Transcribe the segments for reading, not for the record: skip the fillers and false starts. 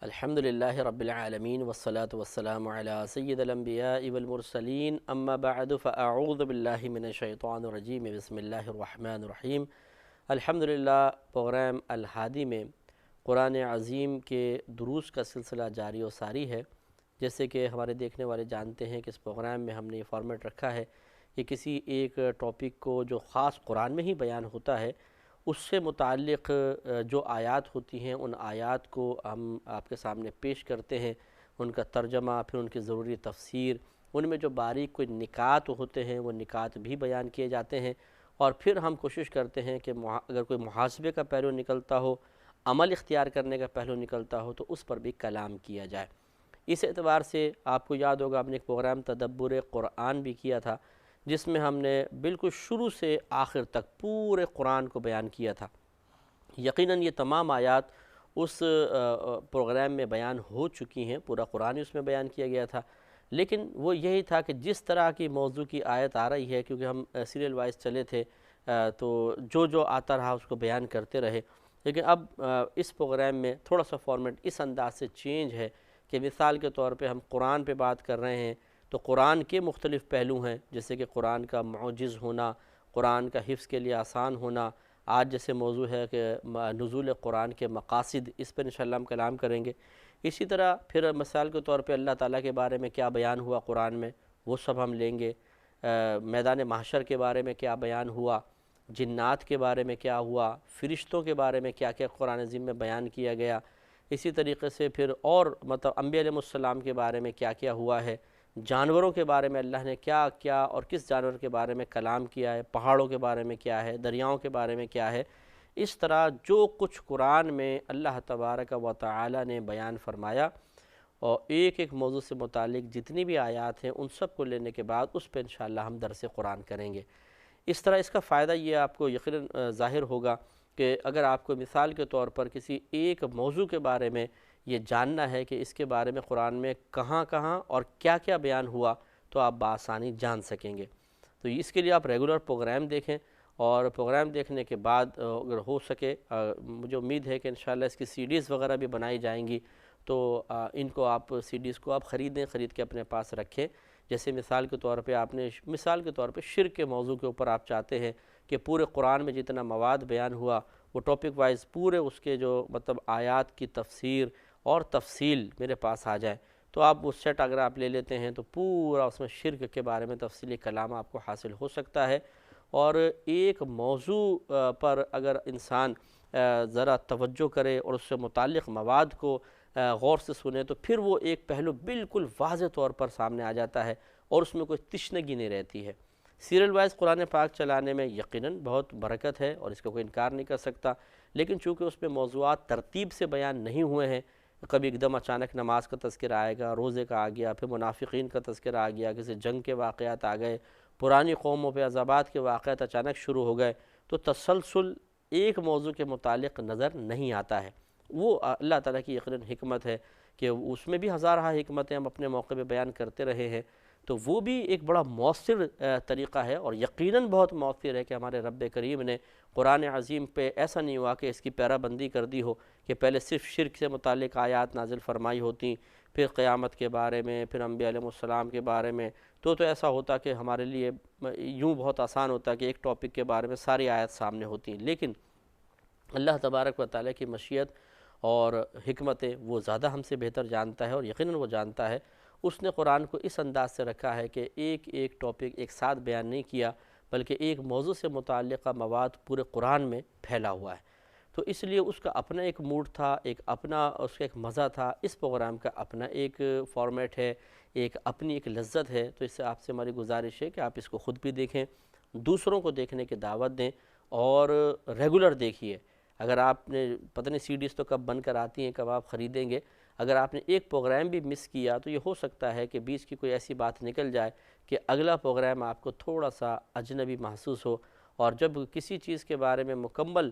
الحمدللہ رب العالمین والصلاة والسلام علی سید الانبیاء والمرسلین اما بعد فاعوذ باللہ من الشیطان الرجیم بسم اللہ الرحمن الرحیم۔ الحمدللہ پروگرام الہادی میں قرآن عظیم کے دروس کا سلسلہ جاری و ساری ہے۔ جیسے کہ ہمارے دیکھنے والے جانتے ہیں کہ اس پروگرام میں ہم نے یہ فارمیٹ رکھا ہے کہ کسی ایک ٹاپک کو جو خاص قرآن میں ہی بیان ہوتا ہے اس سے متعلق جو آیات ہوتی ہیں ان آیات کو ہم آپ کے سامنے پیش کرتے ہیں، ان کا ترجمہ، پھر ان کی ضروری تفسیر، ان میں جو باریک کوئی نکات ہوتے ہیں وہ نکات بھی بیان کیے جاتے ہیں، اور پھر ہم کوشش کرتے ہیں کہ اگر کوئی محاسبے کا پہلو نکلتا ہو، عمل اختیار کرنے کا پہلو نکلتا ہو تو اس پر بھی کلام کیا جائے۔ اس اعتبار سے آپ کو یاد ہوگا ہم نے ایک پروگرام تدبر قرآن بھی کیا تھا جس میں ہم نے بالکل شروع سے آخر تک پورے قرآن کو بیان کیا تھا۔ یقیناً یہ تمام آیات اس پروگرام میں بیان ہو چکی ہیں، پورا قرآن اس میں بیان کیا گیا تھا، لیکن وہ یہی تھا کہ جس طرح کی موضوع کی آیت آ رہی ہے، کیونکہ ہم سیریل وائز چلے تھے تو جو آتا رہا اس کو بیان کرتے رہے، لیکن اب اس پروگرام میں تھوڑا سا فارمیٹ اس انداز سے چینج ہے کہ مثال کے طور پہ ہم قرآن پہ بات کر رہے ہیں تو قرآن کے مختلف پہلو ہیں، جیسے کہ قرآن کا معجز ہونا، قرآن کا حفظ کے لیے آسان ہونا۔ آج جیسے موضوع ہے کہ نزول قرآن کے مقاصد، اس پر انشاءاللہ ہم کلام کریں گے۔ اسی طرح پھر مثال کے طور پہ اللہ تعالیٰ کے بارے میں کیا بیان ہوا قرآن میں وہ سب ہم لیں گے۔ میدان محشر کے بارے میں کیا بیان ہوا، جنات کے بارے میں کیا ہوا، فرشتوں کے بارے میں کیا کیا قرآن عظیم میں بیان کیا گیا۔ اسی طریقے سے پھر اور انبیاء علیہ السلام کے بارے میں کیا کیا ہوا ہے، جانوروں کے بارے میں اللہ نے کیا کیا اور کس جانور کے بارے میں کلام کیا ہے، پہاڑوں کے بارے میں کیا ہے، دریاؤں کے بارے میں کیا ہے۔ اس طرح جو کچھ قرآن میں اللہ تبارک و تعالی نے بیان فرمایا، اور ایک ایک موضوع سے متعلق جتنی بھی آیات ہیں ان سب کو لینے کے بعد اس پہ انشاءاللہ ہم درس قرآن کریں گے۔ اس طرح اس کا فائدہ یہ آپ کو یقیناً ظاہر ہوگا کہ اگر آپ کو مثال کے طور پر کسی ایک موضوع کے بارے میں یہ جاننا ہے کہ اس کے بارے میں قرآن میں کہاں کہاں اور کیا کیا بیان ہوا تو آپ بآسانی جان سکیں گے۔ تو اس کے لیے آپ ریگولر پروگرام دیکھیں، اور پروگرام دیکھنے کے بعد اگر ہو سکے مجھے امید ہے کہ انشاءاللہ اس کی سی ڈیز وغیرہ بھی بنائی جائیں گی، تو ان کو آپ سی ڈیز کو آپ خریدیں، خرید کے اپنے پاس رکھیں۔ جیسے مثال کے طور پہ مثال کے طور پہ شرک کے موضوع کے اوپر آپ چاہتے ہیں کہ پورے قرآن میں جتنا مواد بیان ہوا وہ ٹاپک وائز پورے اس کے جو آیات کی تفسیر اور تفصیل میرے پاس آ جائے، تو آپ وہ سیٹ اگر آپ لے لیتے ہیں تو پورا اس میں شرک کے بارے میں تفصیلی کلام آپ کو حاصل ہو سکتا ہے۔ اور ایک موضوع پر اگر انسان ذرا توجہ کرے اور اس سے متعلق مواد کو غور سے سنے تو پھر وہ ایک پہلو بالکل واضح طور پر سامنے آ جاتا ہے اور اس میں کوئی تشنگی نہیں رہتی ہے۔ سیریل وائز قرآن پاک چلانے میں یقیناً بہت برکت ہے اور اس کا کوئی انکار نہیں کر سکتا، لیکن چونکہ اس میں موضوعات ترتیب سے بیان نہیں ہوئے ہیں، کبھی ایک دم اچانک نماز کا تذکرہ آئے گا، روزے کا آ گیا، پھر منافقین کا تذکرہ آ گیا، کسی جنگ کے واقعات آ گئے، پرانی قوموں پہ عذابات کے واقعات اچانک شروع ہو گئے، تو تسلسل ایک موضوع کے متعلق نظر نہیں آتا ہے۔ وہ اللہ تعالیٰ کی یقیناً حکمت ہے کہ اس میں بھی ہزارہ حکمتیں ہم اپنے موقع پہ بیان کرتے رہے ہیں، تو وہ بھی ایک بڑا مؤثر طریقہ ہے، اور یقیناً بہت مؤثر ہے کہ ہمارے رب کریم نے قرآن عظیم پہ ایسا نہیں ہوا کہ اس کی پیرا بندی کر دی ہو کہ پہلے صرف شرک سے متعلق آیات نازل فرمائی ہوتی، پھر قیامت کے بارے میں، پھر انبیاء علیہ السلام کے بارے میں، تو ایسا ہوتا کہ ہمارے لیے یوں بہت آسان ہوتا کہ ایک ٹاپک کے بارے میں ساری آیات سامنے ہوتی، لیکن اللہ تبارک و تعالیٰ کی مشیت اور حکمتیں وہ زیادہ ہم سے بہتر جانتا ہے، اور یقیناً وہ جانتا ہے۔ اس نے قرآن کو اس انداز سے رکھا ہے کہ ایک ایک ٹاپک ایک ساتھ بیان نہیں کیا، بلکہ ایک موضوع سے متعلقہ مواد پورے قرآن میں پھیلا ہوا ہے، تو اس لیے اس کا اپنا ایک موڈ تھا، ایک اپنا اس کا ایک مزہ تھا، اس پروگرام کا اپنا ایک فارمیٹ ہے، ایک اپنی ایک لذت ہے۔ تو اس سے آپ سے ہماری گزارش ہے کہ آپ اس کو خود بھی دیکھیں، دوسروں کو دیکھنے کی دعوت دیں، اور ریگولر دیکھیے۔ اگر آپ نے پتہ نہیں سی ڈیز تو کب بن کر آتی ہیں، کب آپ خریدیں گے، اگر آپ نے ایک پروگرام بھی مس کیا تو یہ ہو سکتا ہے کہ بیچ کی کوئی ایسی بات نکل جائے کہ اگلا پروگرام آپ کو تھوڑا سا اجنبی محسوس ہو، اور جب کسی چیز کے بارے میں مکمل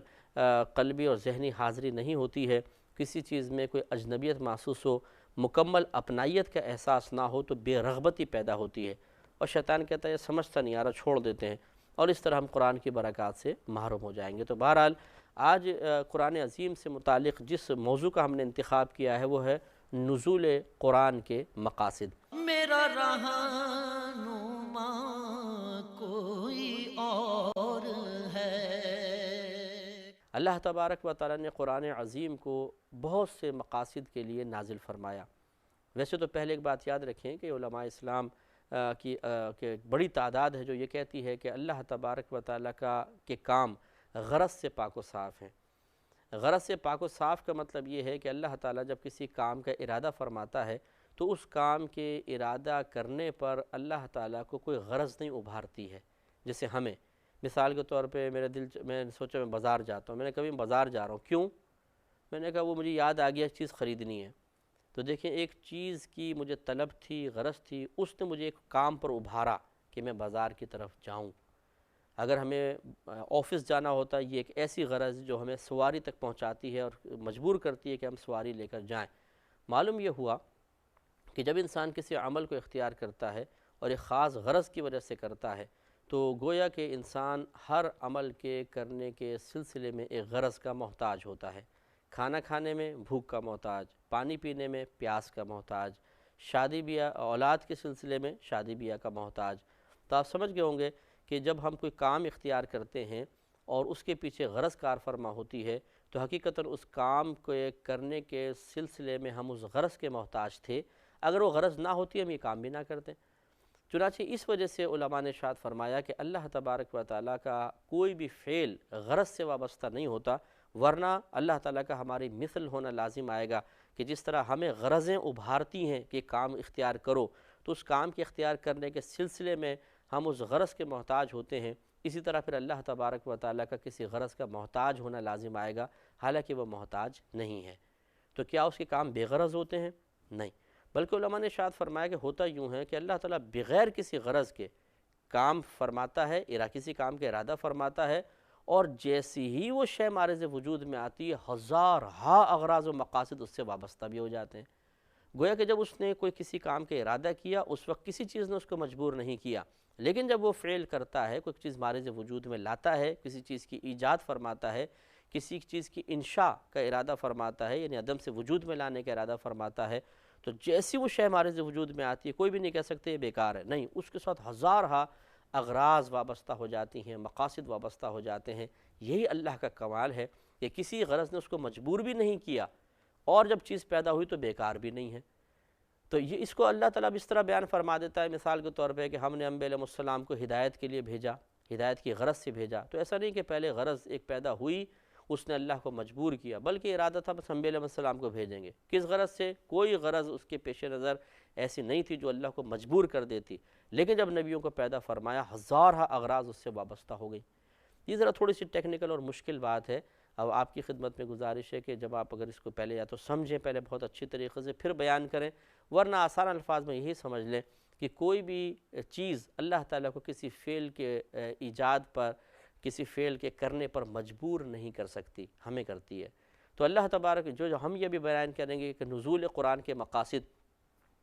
قلبی اور ذہنی حاضری نہیں ہوتی ہے، کسی چیز میں کوئی اجنبیت محسوس ہو، مکمل اپنائیت کا احساس نہ ہو، تو بے رغبتی پیدا ہوتی ہے، اور شیطان کہتا ہے یہ سمجھتا نہیں آ رہا، چھوڑ دیتے ہیں، اور اس طرح ہم قرآن کی برکات سے محروم ہو جائیں گے۔ تو بہرحال آج قرآن عظیم سے متعلق جس موضوع کا ہم نے انتخاب کیا ہے وہ ہے نزول قرآن کے مقاصد۔ میرا رہنما کوئی اور ہے۔ اللہ تبارک و تعالیٰ نے قرآن عظیم کو بہت سے مقاصد کے لیے نازل فرمایا۔ ویسے تو پہلے ایک بات یاد رکھیں کہ علماء اسلام کی بڑی تعداد ہے جو یہ کہتی ہے کہ اللہ تبارک و تعالیٰ کے کام غرض سے پاک و صاف ہیں۔ غرض سے پاک و صاف کا مطلب یہ ہے کہ اللہ تعالیٰ جب کسی کام کا ارادہ فرماتا ہے تو اس کام کے ارادہ کرنے پر اللہ تعالیٰ کو کوئی غرض نہیں ابھارتی ہے۔ جیسے ہمیں مثال کے طور پہ میں نے سوچا میں بازار جاتا ہوں، میں نے کبھی بازار جا رہا ہوں، کیوں؟ میں نے کہا وہ مجھے یاد آ گیا چیز خریدنی ہے۔ تو دیکھیں ایک چیز کی مجھے طلب تھی، غرض تھی، اس نے مجھے ایک کام پر ابھارا کہ میں بازار کی طرف جاؤں۔ اگر ہمیں آفس جانا ہوتا ہے، یہ ایک ایسی غرض جو ہمیں سواری تک پہنچاتی ہے اور مجبور کرتی ہے کہ ہم سواری لے کر جائیں۔ معلوم یہ ہوا کہ جب انسان کسی عمل کو اختیار کرتا ہے اور ایک خاص غرض کی وجہ سے کرتا ہے تو گویا کہ انسان ہر عمل کے کرنے کے سلسلے میں ایک غرض کا محتاج ہوتا ہے۔ کھانا کھانے میں بھوک کا محتاج، پانی پینے میں پیاس کا محتاج، شادی بیاہ اولاد کے سلسلے میں شادی بیاہ کا محتاج۔ تو آپ سمجھ گئے ہوں گے کہ جب ہم کوئی کام اختیار کرتے ہیں اور اس کے پیچھے غرض کار فرما ہوتی ہے تو حقیقتاً اس کام کو کرنے کے سلسلے میں ہم اس غرض کے محتاج تھے۔ اگر وہ غرض نہ ہوتی ہم یہ کام بھی نہ کرتے۔ چنانچہ اس وجہ سے علماء نے ارشاد فرمایا کہ اللہ تبارک و تعالیٰ کا کوئی بھی فعل غرض سے وابستہ نہیں ہوتا، ورنہ اللہ تعالیٰ کا ہماری مثل ہونا لازم آئے گا کہ جس طرح ہمیں غرضیں ابھارتی ہیں کہ کام اختیار کرو تو اس کام کے اختیار کرنے کے سلسلے میں ہم اس غرض کے محتاج ہوتے ہیں، اسی طرح پھر اللہ تبارک و تعالیٰ کا کسی غرض کا محتاج ہونا لازم آئے گا، حالانکہ وہ محتاج نہیں ہے۔ تو کیا اس کے کام بے غرض ہوتے ہیں؟ نہیں، بلکہ علماء نے ارشاد فرمایا کہ ہوتا یوں ہے کہ اللہ تعالیٰ بغیر کسی غرض کے کام فرماتا ہے، کسی کام کا ارادہ فرماتا ہے، اور جیسی ہی وہ شے معرض وجود میں آتی ہے ہزارہا اغراض و مقاصد اس سے وابستہ بھی ہو جاتے ہیں۔ گویا کہ جب اس نے کوئی کسی کام کا ارادہ کیا اس وقت کسی چیز نے اس کو مجبور نہیں کیا، لیکن جب وہ فعل کرتا ہے، کوئی چیز معرض وجود میں لاتا ہے، کسی چیز کی ایجاد فرماتا ہے، کسی چیز کی انشاء کا ارادہ فرماتا ہے، یعنی عدم سے وجود میں لانے کا ارادہ فرماتا ہے، تو جیسی وہ شے معرض وجود میں آتی ہے کوئی بھی نہیں کہہ سکتے یہ بیکار ہے، نہیں، اس کے ساتھ ہزارہا اغراض وابستہ ہو جاتی ہیں، مقاصد وابستہ ہو جاتے ہیں۔ یہی اللہ کا کمال ہے کہ کسی غرض نے اس کو مجبور بھی نہیں کیا اور جب چیز پیدا ہوئی تو بیکار بھی نہیں ہے۔ تو یہ اس کو اللہ تعالیٰ اس طرح بیان فرما دیتا ہے مثال کے طور پہ کہ ہم نے انبیاء علیہ السلام کو ہدایت کے لیے بھیجا، ہدایت کی غرض سے بھیجا، تو ایسا نہیں کہ پہلے غرض ایک پیدا ہوئی اس نے اللہ کو مجبور کیا، بلکہ ارادہ تھا بس انبیاء علیہ السلام کو بھیجیں گے۔ کس غرض سے؟ کوئی غرض اس کے پیش نظر ایسی نہیں تھی جو اللہ کو مجبور کر دیتی، لیکن جب نبیوں کو پیدا فرمایا ہزارہا اغراض اس سے وابستہ ہو گئی۔ یہ ذرا تھوڑی سی ٹیکنیکل اور مشکل بات ہے، اب آپ کی خدمت میں گزارش ہے کہ جب آپ اگر اس کو پہلے یا تو سمجھیں پہلے بہت اچھی طریقے سے پھر بیان کریں، ورنہ آسان الفاظ میں یہی سمجھ لیں کہ کوئی بھی چیز اللہ تعالیٰ کو کسی فعل کے ایجاد پر، کسی فعل کے کرنے پر مجبور نہیں کر سکتی، ہمیں کرتی ہے۔ تو اللہ تبارک جو ہم یہ بھی بیان کریں گے کہ نزول قرآن کے مقاصد،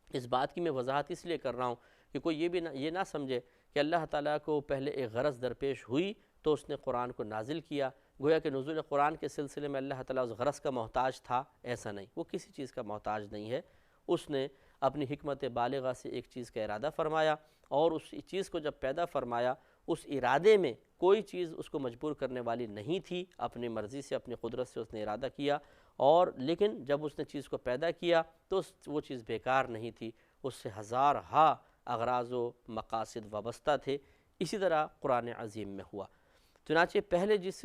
اس بات کی میں وضاحت اس لیے کر رہا ہوں کہ کوئی یہ نہ سمجھے کہ اللہ تعالیٰ کو پہلے ایک غرض درپیش ہوئی تو اس نے قرآن کو نازل کیا، گویا کہ نزول قرآن کے سلسلے میں اللہ تعالیٰ اس غرض کا محتاج تھا، ایسا نہیں، وہ کسی چیز کا محتاج نہیں ہے۔ اس نے اپنی حکمت بالغہ سے ایک چیز کا ارادہ فرمایا اور اس چیز کو جب پیدا فرمایا اس ارادے میں کوئی چیز اس کو مجبور کرنے والی نہیں تھی، اپنی مرضی سے اپنی قدرت سے اس نے ارادہ کیا، اور لیکن جب اس نے چیز کو پیدا کیا تو وہ چیز بیکار نہیں تھی، اس سے ہزارہا اغراض و مقاصد وابستہ تھے۔ اسی طرح قرآن عظیم میں ہوا۔ چنانچہ پہلے جس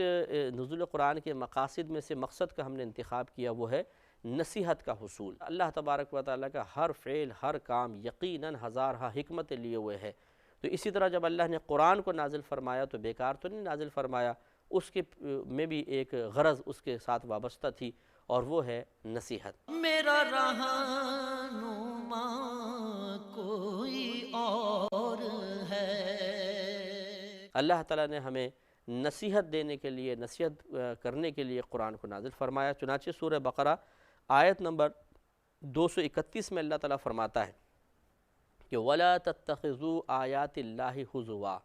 نزول قرآن کے مقاصد میں سے مقصد کا ہم نے انتخاب کیا وہ ہے نصیحت کا حصول۔ اللہ تبارک و تعالیٰ کا ہر فعل، ہر کام یقیناً ہزارہا حکمتیں لیے ہوئے ہے، تو اسی طرح جب اللہ نے قرآن کو نازل فرمایا تو بیکار تو نہیں نازل فرمایا، اس کے میں بھی ایک غرض اس کے ساتھ وابستہ تھی اور وہ ہے نصیحت۔ میرا رہنما کوئی اور ہے۔ اللہ تعالیٰ نے ہمیں نصیحت دینے کے لیے، نصیحت کرنے کے لیے قرآن کو نازل فرمایا۔ چنانچہ سورہ بقرہ آیت نمبر 231 میں اللہ تعالیٰ فرماتا ہے کہ وَلَا تَتَّخِذُوا آیَاتِ اللَّهِ هُزُوًا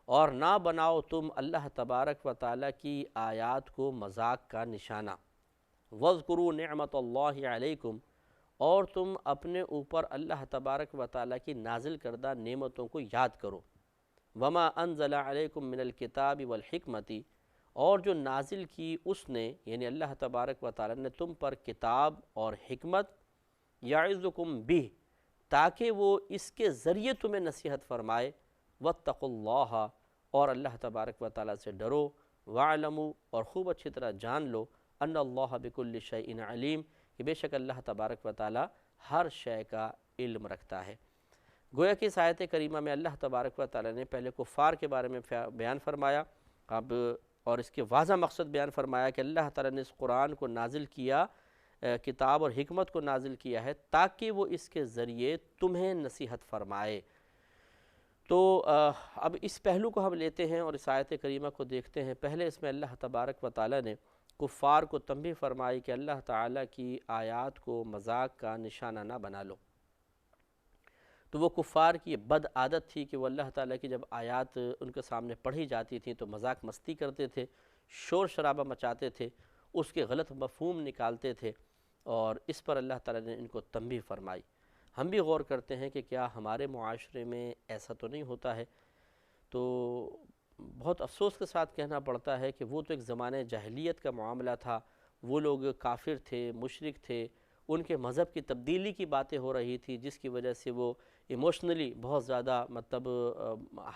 اور نہ بناؤ تم اللہ تبارک و تعالیٰ کی آیات کو مذاق کا نشانہ۔ وَاذْكُرُوا نِعْمَةَ اللَّهِ عَلَيْكُمْ، اور تم اپنے اوپر اللہ تبارک و تعالیٰ کی نازل کردہ نعمتوں کو یاد کرو۔ وَمَا أَنزَلَ عَلَيْكُمْ مِنَ الْكِتَابِ وَالْحِكْمَةِ، اور جو نازل کی اس نے یعنی اللہ تبارک و تعالیٰ نے تم پر کتاب اور حکمت، یعظکم بہ، تاکہ وہ اس کے ذریعے تمہیں نصیحت فرمائے، واتقوا اللہ، اور اللہ تبارک و تعالیٰ سے ڈرو، واعلموا، اور خوب اچھی طرح جان لو، ان اللہ بکل شیء علیم، کہ بے شک اللہ تبارک و تعالیٰ ہر شے کا علم رکھتا ہے۔ گویا کہ اس آیت کریمہ میں اللہ تبارک و تعالیٰ نے پہلے کفار کے بارے میں بیان فرمایا، اب اور اس کے واضح مقصد بیان فرمایا کہ اللہ تعالیٰ نے اس قرآن کو نازل کیا، کتاب اور حکمت کو نازل کیا ہے تاکہ وہ اس کے ذریعے تمہیں نصیحت فرمائے۔ تو اب اس پہلو کو ہم لیتے ہیں اور اس آیت کریمہ کو دیکھتے ہیں۔ پہلے اس میں اللہ تبارک و تعالیٰ نے کفار کو تنبیہ فرمائی کہ اللہ تعالیٰ کی آیات کو مذاق کا نشانہ نہ بنا لو۔ تو وہ کفار کی بد عادت تھی کہ وہ اللہ تعالیٰ کی جب آیات ان کے سامنے پڑھی جاتی تھیں تو مذاق مستی کرتے تھے، شور شرابہ مچاتے تھے، اس کے غلط مفہوم نکالتے تھے، اور اس پر اللہ تعالیٰ نے ان کو تنبیہ فرمائی۔ ہم بھی غور کرتے ہیں کہ کیا ہمارے معاشرے میں ایسا تو نہیں ہوتا ہے؟ تو بہت افسوس کے ساتھ کہنا پڑتا ہے کہ وہ تو ایک زمانے جاہلیت کا معاملہ تھا، وہ لوگ کافر تھے، مشرک تھے، ان کے مذہب کی تبدیلی کی باتیں ہو رہی تھی جس کی وجہ سے وہ ایموشنلی بہت زیادہ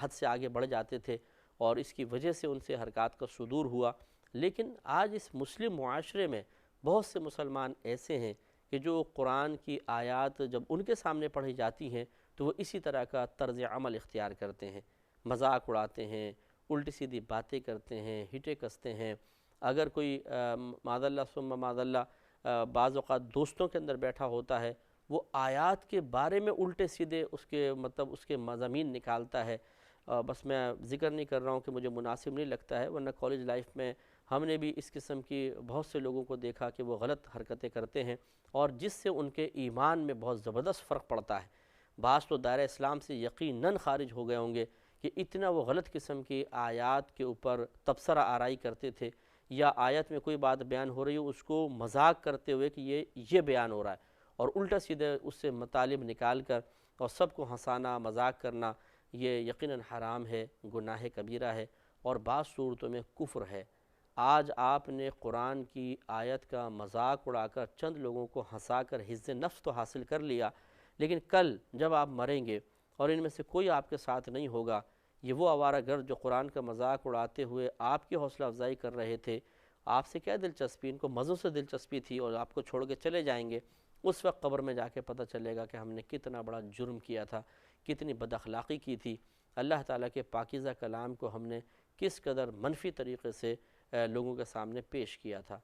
حد سے آگے بڑھ جاتے تھے، اور اس کی وجہ سے ان سے حرکات کا صدور ہوا۔ لیکن آج اس مسلم معاشرے میں بہت سے مسلمان ایسے ہیں کہ جو قرآن کی آیات جب ان کے سامنے پڑھی جاتی ہیں تو وہ اسی طرح کا طرز عمل اختیار کرتے ہیں، مذاق اڑاتے ہیں، الٹی سیدھی باتیں کرتے ہیں، ہٹے کستے ہیں۔ اگر کوئی معاذ اللہ ثم معاذ اللہ بعض اوقات دوستوں کے اندر بیٹھا ہوتا ہے، وہ آیات کے بارے میں الٹے سیدھے اس کے مضامین نکالتا ہے۔ بس میں ذکر نہیں کر رہا ہوں کہ مجھے مناسب نہیں لگتا ہے، ورنہ کالج لائف میں ہم نے بھی اس قسم کی بہت سے لوگوں کو دیکھا کہ وہ غلط حرکتیں کرتے ہیں، اور جس سے ان کے ایمان میں بہت زبردست فرق پڑتا ہے۔ بعض تو دائرہ اسلام سے یقیناً خارج ہو گئے ہوں گے کہ اتنا وہ غلط قسم کی آیات کے اوپر تبصرہ آرائی کرتے تھے، یا آیت میں کوئی بات بیان ہو رہی ہو اس کو مذاق کرتے ہوئے کہ یہ بیان ہو رہا ہے، اور الٹا سیدھے اس سے مطالب نکال کر اور سب کو ہنسانا، مذاق کرنا، یہ یقیناً حرام ہے، گناہ کبیرہ ہے، اور بعض صورتوں میں کفر ہے۔ آج آپ نے قرآن کی آیت کا مذاق اڑا کر چند لوگوں کو ہنسا کر حظ نفس تو حاصل کر لیا، لیکن کل جب آپ مریں گے اور ان میں سے کوئی آپ کے ساتھ نہیں ہوگا، یہ وہ آوارہ گرد جو قرآن کا مذاق اڑاتے ہوئے آپ کی حوصلہ افزائی کر رہے تھے، آپ سے کیا دلچسپی، ان کو مزوں سے دلچسپی تھی، اور آپ کو چھوڑ کے چلے جائیں گے۔ اس وقت قبر میں جا کے پتہ چلے گا کہ ہم نے کتنا بڑا جرم کیا تھا، کتنی بد اخلاقی کی تھی، اللہ تعالیٰ کے پاکیزہ کلام کو ہم نے کس قدر منفی طریقے سے لوگوں کے سامنے پیش کیا تھا۔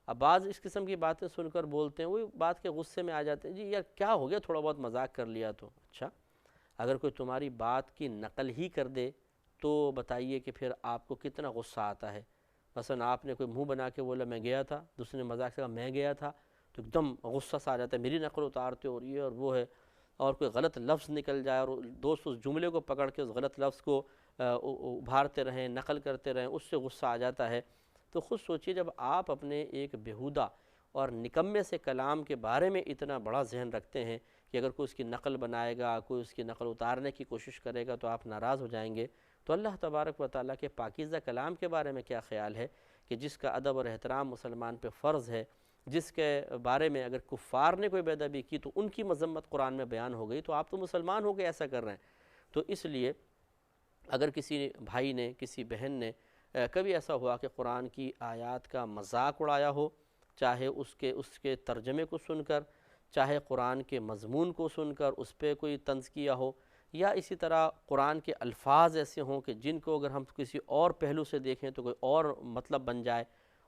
اب بعض اس قسم کی باتیں سن کر بولتے ہیں، وہ بات کے غصے میں آ جاتے ہیں، جی یار کیا ہو گیا، تھوڑا بہت مذاق کر لیا تو اچھا۔ اگر کوئی تمہاری بات کی نقل ہی کر دے تو بتائیے کہ پھر آپ کو کتنا غصہ آتا ہے۔ مثلا آپ نے کوئی منہ بنا کے بولا میں گیا تھا، دوسرے نے مذاق سے کہا میں گیا تھا، تو ایک دم غصہ سا آ جاتا ہے، میری نقل اتارتے اور یہ اور وہ ہے، اور کوئی غلط لفظ نکل جائے اور دوست اس جملے کو پکڑ کے اس غلط لفظ کو ابھارتے رہیں، نقل کرتے رہیں، اس سے غصہ آ جاتا ہے۔ تو خود سوچئے جب آپ اپنے ایک بیہودہ اور نکمے سے کلام کے بارے میں اتنا بڑا ذہن رکھتے ہیں کہ اگر کوئی اس کی نقل بنائے گا، کوئی اس کی نقل اتارنے کی کوشش کرے گا تو آپ ناراض ہو جائیں گے، تو اللہ تبارک و تعالیٰ کے پاکیزہ کلام کے بارے میں کیا خیال ہے کہ جس کا ادب اور احترام مسلمان پہ فرض ہے، جس کے بارے میں اگر کفار نے کوئی بے ادبی کی تو ان کی مذمت قرآن میں بیان ہو گئی، تو آپ تو مسلمان ہو کے ایسا کر رہے ہیں۔ تو اس لیے اگر کسی بھائی نے، کسی بہن نے کبھی ایسا ہوا کہ قرآن کی آیات کا مذاق اڑایا ہو، چاہے اس کے ترجمے کو سن کر، چاہے قرآن کے مضمون کو سن کر اس پہ کوئی طنز کیا ہو، یا اسی طرح قرآن کے الفاظ ایسے ہوں کہ جن کو اگر ہم کسی اور پہلو سے دیکھیں تو کوئی اور مطلب بن جائے،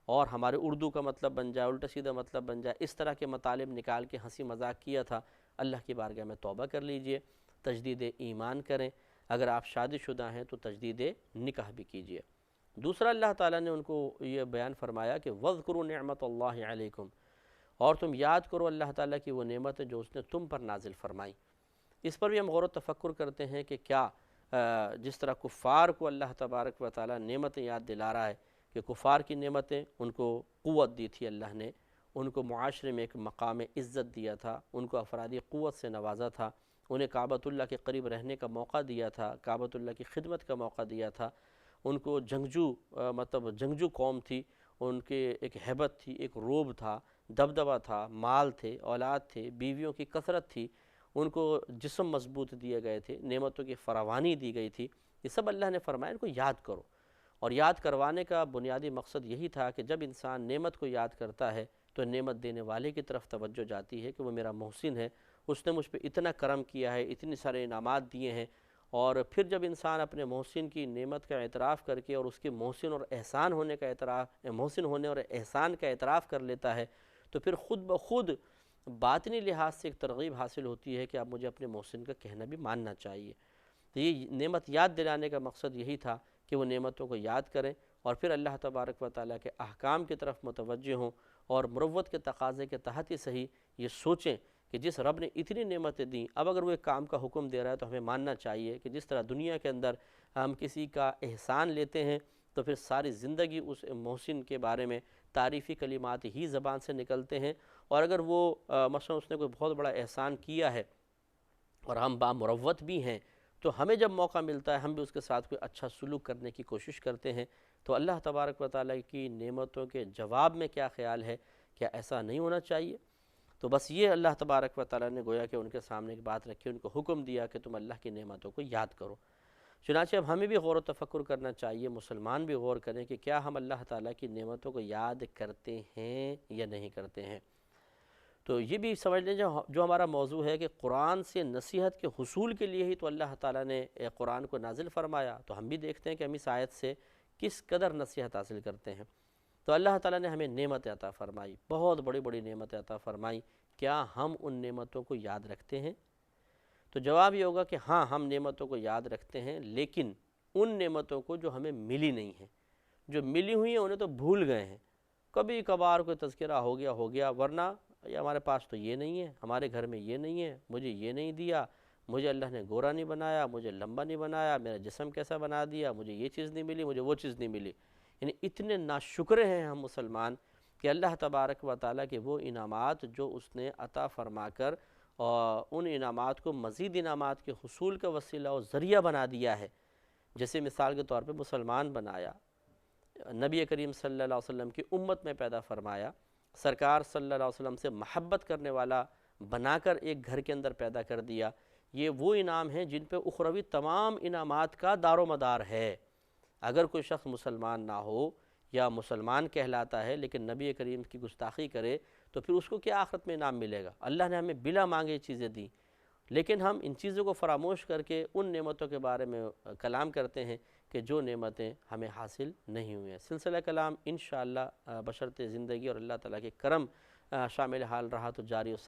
اور ہمارے اردو کا مطلب بن جائے، الٹا سیدھا مطلب بن جائے، اس طرح کے مطالب نکال کے ہنسی مذاق کیا تھا، اللہ کی بارگاہ میں توبہ کر لیجئے، تجدید ایمان کریں۔ اگر آپ شادی شدہ ہیں تو تجدید نکاح بھی کیجئے۔ دوسرا اللہ تعالیٰ نے ان کو یہ بیان فرمایا کہ وَاذْكُرُوا نِعْمَةَ اللَّهِ عَلَيْكُمْ، اور تم یاد کرو اللہ تعالیٰ کی وہ نعمت جو اس نے تم پر نازل فرمائی۔ اس پر بھی ہم غور و تفکر کرتے ہیں کہ کیا جس طرح کفار کو اللہ تبارک و تعالی نعمتیں یاد دلا رہا ہے کہ کفار کی نعمتیں، ان کو قوت دی تھی اللہ نے، ان کو معاشرے میں ایک مقام عزت دیا تھا، ان کو افرادی قوت سے نوازا تھا، انہیں کعبۃ اللہ کے قریب رہنے کا موقع دیا تھا، کعبۃ اللہ کی خدمت کا موقع دیا تھا، ان کو جنگجو مطلب جنگجو قوم تھی، ان کے ایک ہیبت تھی، ایک روب تھا، دبدبہ تھا، مال تھے، اولاد تھے، بیویوں کی کثرت تھی، ان کو جسم مضبوط دیے گئے تھے، نعمتوں کی فراوانی دی گئی تھی۔ یہ سب اللہ نے فرمایا ان کو یاد کرو، اور یاد کروانے کا بنیادی مقصد یہی تھا کہ جب انسان نعمت کو یاد کرتا ہے تو نعمت دینے والے کی طرف توجہ جاتی ہے کہ وہ میرا محسن ہے، اس نے مجھ پہ اتنا کرم کیا ہے، اتنے سارے انعامات دیے ہیں۔ اور پھر جب انسان اپنے محسن کی نعمت کا اعتراف کر کے اور اس کے محسن اور احسان ہونے کا محسن ہونے اور احسان کا اعتراف کر لیتا ہے تو پھر خود بخود باطنی لحاظ سے ایک ترغیب حاصل ہوتی ہے کہ اب مجھے اپنے محسن کا کہنا بھی ماننا چاہیے۔ تو یہ نعمت یاد دلانے کا مقصد یہی تھا کہ وہ نعمتوں کو یاد کریں اور پھر اللہ تبارک و تعالیٰ کے احکام کی طرف متوجہ ہوں، اور مروت کے تقاضے کے تحت ہی صحیح یہ سوچیں کہ جس رب نے اتنی نعمتیں دیں، اب اگر وہ ایک کام کا حکم دے رہا ہے تو ہمیں ماننا چاہیے کہ جس طرح دنیا کے اندر ہم کسی کا احسان لیتے ہیں تو پھر ساری زندگی اس محسن کے بارے میں تعریفی کلمات ہی زبان سے نکلتے ہیں، اور اگر وہ مثلا اس نے کوئی بہت بڑا احسان کیا ہے اور ہم بامروت بھی ہیں تو ہمیں جب موقع ملتا ہے ہم بھی اس کے ساتھ کوئی اچھا سلوک کرنے کی کوشش کرتے ہیں۔ تو اللہ تبارک و تعالیٰ کی نعمتوں کے جواب میں کیا خیال ہے، کیا ایسا نہیں ہونا چاہیے؟ تو بس یہ اللہ تبارک و تعالیٰ نے گویا کہ ان کے سامنے ایک بات رکھی، ان کو حکم دیا کہ تم اللہ کی نعمتوں کو یاد کرو۔ چنانچہ اب ہمیں بھی غور و تفکر کرنا چاہیے، مسلمان بھی غور کریں کہ کیا ہم اللہ تعالیٰ کی نعمتوں کو یاد کرتے ہیں یا نہیں کرتے ہیں۔ تو یہ بھی سمجھ لیں جو ہمارا موضوع ہے کہ قرآن سے نصیحت کے حصول کے لیے ہی تو اللہ تعالیٰ نے قرآن کو نازل فرمایا، تو ہم بھی دیکھتے ہیں کہ ہم اس آیت سے کس قدر نصیحت حاصل کرتے ہیں۔ تو اللہ تعالیٰ نے ہمیں نعمت عطا فرمائی، بہت بڑی بڑی نعمت عطا فرمائی، کیا ہم ان نعمتوں کو یاد رکھتے ہیں؟ تو جواب یہ ہوگا کہ ہاں ہم نعمتوں کو یاد رکھتے ہیں، لیکن ان نعمتوں کو جو ہمیں ملی نہیں ہیں، جو ملی ہوئی ہیں انہیں تو بھول گئے ہیں، کبھی کبھار کوئی تذکرہ ہو گیا، ورنہ یہ ہمارے پاس تو یہ نہیں ہے، ہمارے گھر میں یہ نہیں ہے، مجھے یہ نہیں دیا، مجھے اللہ نے گورا نہیں بنایا، مجھے لمبا نہیں بنایا، میرا جسم کیسا بنا دیا، مجھے یہ چیز نہیں ملی، مجھے وہ چیز نہیں ملی۔ یعنی اتنے ناشکرے ہیں ہم مسلمان کہ اللہ تبارک و تعالیٰ کے وہ انعامات جو اس نے عطا فرما کر اور ان انعامات کو مزید انعامات کے حصول کا وسیلہ و ذریعہ بنا دیا ہے۔ جیسے مثال کے طور پہ مسلمان بنایا، نبی کریم صلی اللہ علیہ وسلم کی امت میں پیدا فرمایا، سرکار صلی اللہ علیہ وسلم سے محبت کرنے والا بنا کر ایک گھر کے اندر پیدا کر دیا۔ یہ وہ انعام ہیں جن پہ اخروی تمام انعامات کا دار و مدار ہے۔ اگر کوئی شخص مسلمان نہ ہو یا مسلمان کہلاتا ہے لیکن نبی کریم کی گستاخی کرے تو پھر اس کو کیا آخرت میں انعام ملے گا؟ اللہ نے ہمیں بلا مانگے چیزیں دیں، لیکن ہم ان چیزوں کو فراموش کر کے ان نعمتوں کے بارے میں کلام کرتے ہیں کہ جو نعمتیں ہمیں حاصل نہیں ہوئی ہیں۔ سلسلہ کلام انشاءاللہ بشرط زندگی اور اللہ تعالیٰ کے کرم شامل حال رہا تو جاری